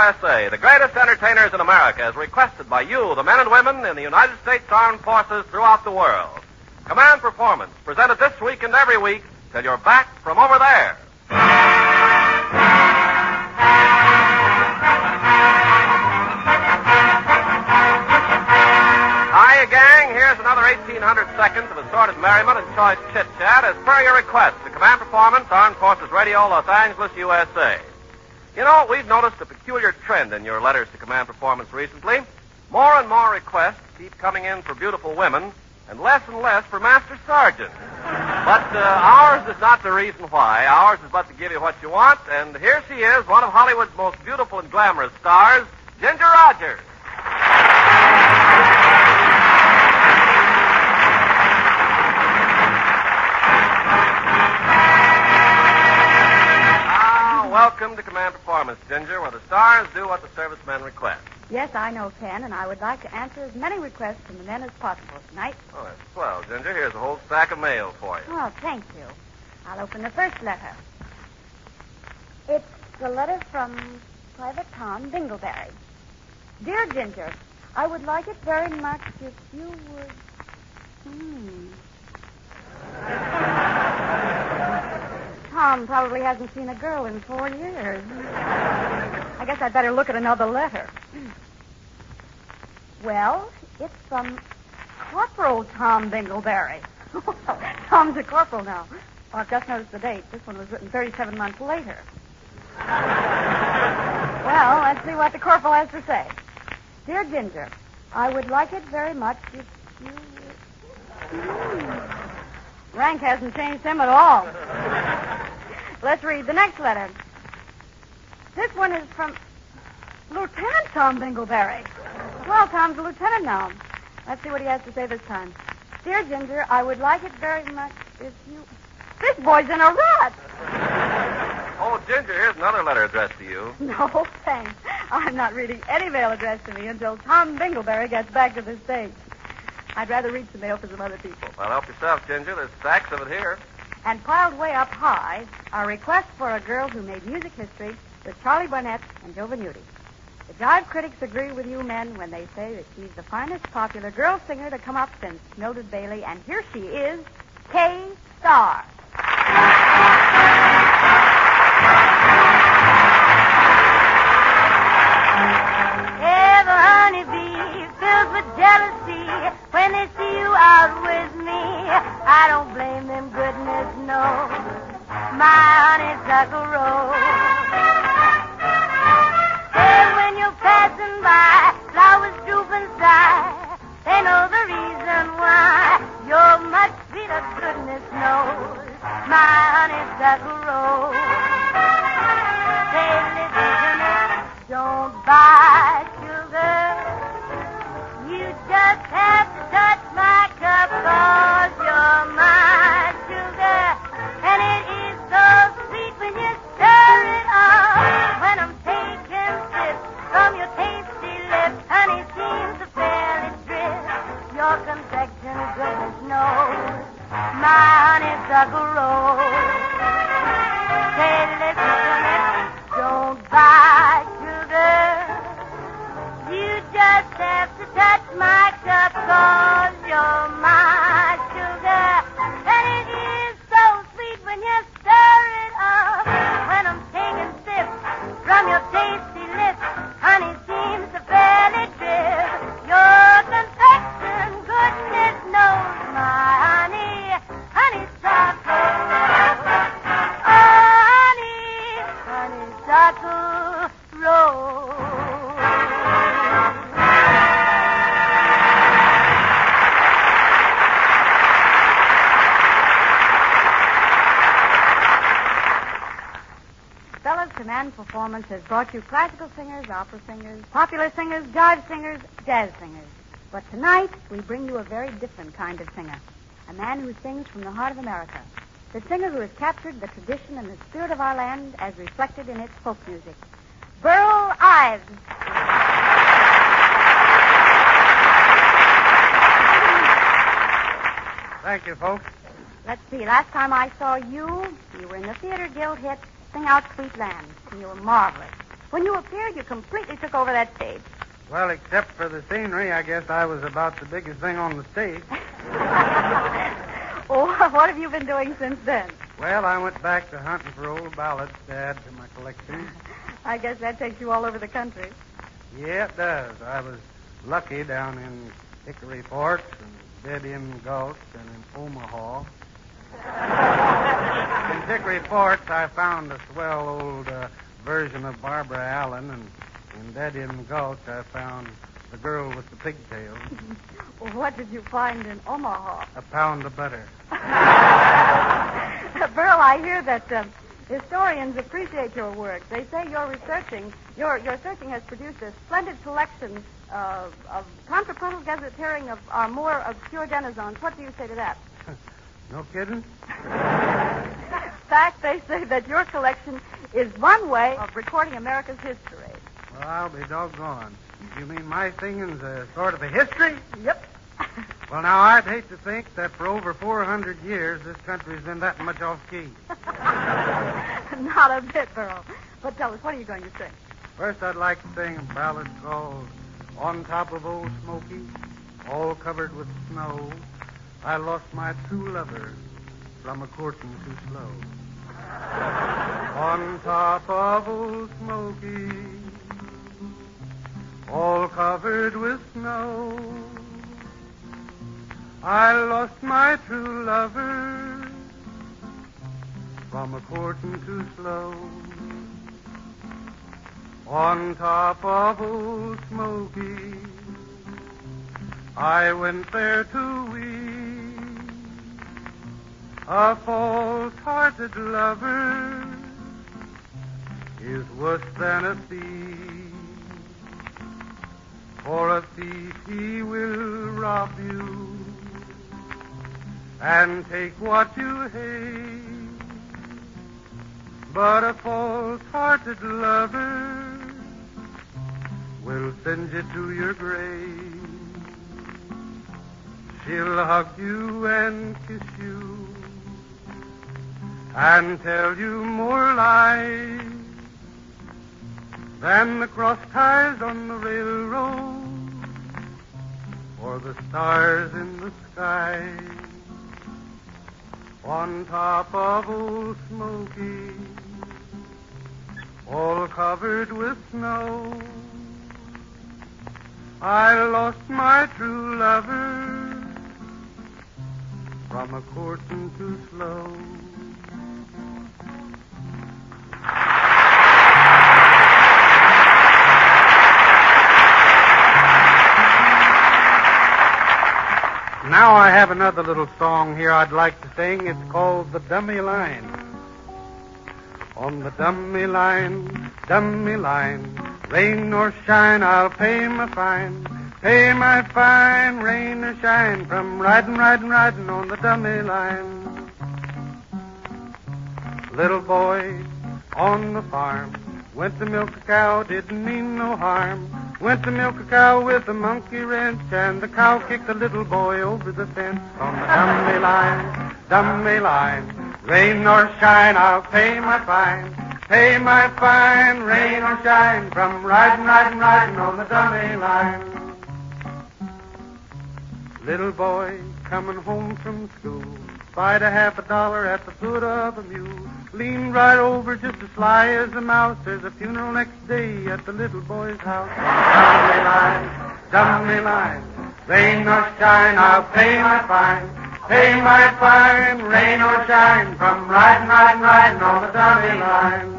USA, the greatest entertainers in America, as requested by you, the men and women in the United States Armed Forces throughout the world. Command Performance, presented this week and every week till you're back from over there. Hiya, gang. Here's another 1,800 seconds of assorted merriment and choice chit-chat as per your request to Command Performance, Armed Forces Radio, Los Angeles, USA. You know, we've noticed a peculiar trend in your letters to Command Performance recently. More and more requests keep coming in for beautiful women and less for Master Sergeant. But ours is not the reason why. Ours is but to give you what you want, and here she is, one of Hollywood's most beautiful and glamorous stars, Ginger Rogers. Welcome to Command Performance, Ginger, where the stars do what the servicemen request. Yes, I know, Ken, and I would like to answer as many requests from the men as possible tonight. Oh, that's swell, Ginger. Here's a whole stack of mail for you. Oh, thank you. I'll open the first letter. It's a letter from Private Tom Dingleberry. Dear Ginger, I would like it very much if you would... Tom probably hasn't seen a girl in 4 years. I guess I'd better look at another letter. Well, it's from Corporal Tom Dingleberry. Tom's a corporal now. Oh, I've just noticed the date. This one was written 37 months later. Well, let's see what the corporal has to say. Dear Ginger, I would like it very much if you... Rank hasn't changed him at all. Let's read the next letter. This one is from Lieutenant Tom Dingleberry. Well, Tom's a lieutenant now. Let's see what he has to say this time. Dear Ginger, I would like it very much if you... This boy's in a rut. Oh, Ginger, here's another letter addressed to you. No, thanks. I'm not reading any mail addressed to me until Tom Dingleberry gets back to the States. I'd rather read some mail for some other people. Well, help yourself, Ginger. There's stacks of it here. And piled way up high are requests for a girl who made music history with Charlie Barnett and Joe Venuti. The jive critics agree with you men when they say that she's the finest popular girl singer to come up since Mildred Bailey, and here she is, Kay Starr. Every honeybee filled with jealousy when they see you out with me. I don't blame them, goodness knows. My honeysuckle rose. Hey, when you're passing by, flowers droop and sigh. They know the reason why. You're much sweeter, goodness knows. My honeysuckle rose. Say, listen, don't buy sugar. You just have to touch my cup, 'cause you're my sugar. And it is so sweet when you stir it up. When I'm taking sips from your tasty lips, honey seems to fairly drip. Your confection, goodness knows, my honeysuckle rose. Say, listen, don't buy sugar. You just have to touch my cup, 'cause you're my sugar. And it is so sweet when you stir it up. When I'm taking sips from your tasty lips, honey seems to fairly drip. Your confection, goodness knows, my honeysuckle. Oh, honeysuckle rose. Command Performance has brought you classical singers, opera singers, popular singers, jive singers, jazz singers. But tonight, we bring you a very different kind of singer. A man who sings from the heart of America. The singer who has captured the tradition and the spirit of our land as reflected in its folk music. Burl Ives. Thank you, folks. Let's see. Last time I saw you were in the Theater Guild hit Sing Out Sweet Land. And you were marvelous. When you appeared, you completely took over that stage. Well, except for the scenery, I guess I was about the biggest thing on the stage. Oh, what have you been doing since then? Well, I went back to hunting for old ballads to add to my collection. I guess that takes you all over the country. Yeah, it does. I was lucky down in Hickory Forks and Dead End Gulch and in Omaha. In Hickory Forks, I found a swell old version of Barbara Allen, and in Dead End Gulch, I found the girl with the pigtails. Well, what did you find in Omaha? A pound of butter. Burl, I hear that historians appreciate your work. They say your searching has produced a splendid collection of contrapuntal gazetteering of our more obscure denizens. What do you say to that? No kidding? In fact, they say that your collection is one way of recording America's history. Well, I'll be doggone. You mean my singing's a sort of a history? Yep. Well, now, I'd hate to think that for over 400 years this country's been that much off key. Not a bit, Burl. But tell us, what are you going to sing? First, I'd like to sing a ballad called On Top of Old Smoky, all covered with snow. I lost my true lover from a courting too slow. On top of Old Smoky, all covered with snow, I lost my true lover from a courting too slow. On top of Old Smoky, I went there to weep. A false-hearted lover is worse than a thief. For a thief, he will rob you and take what you hate. But a false-hearted lover will send you to your grave. She'll hug you and kiss you and tell you more lies than the cross ties on the railroad or the stars in the sky. On top of Old Smoky, all covered with snow, I lost my true lover from a courting too slow. Now I have another little song here I'd like to sing. It's called The Dummy Line. On the dummy line, rain or shine, I'll pay my fine. Pay my fine, rain or shine, from riding on the dummy line. Little boy on the farm went to milk a cow, didn't mean no harm. Went to milk a cow with a monkey wrench, and the cow kicked the little boy over the fence. On the dummy line, rain or shine, I'll pay my fine. Pay my fine, rain or shine, from riding on the dummy line. Little boy coming home from school, spied a $50 at the foot of a mule. Leaned right over just as sly as a mouse. There's a funeral next day at the little boy's house. Dummy line, rain or shine, I'll pay my fine. Pay my fine, rain or shine, from riding on the dummy line.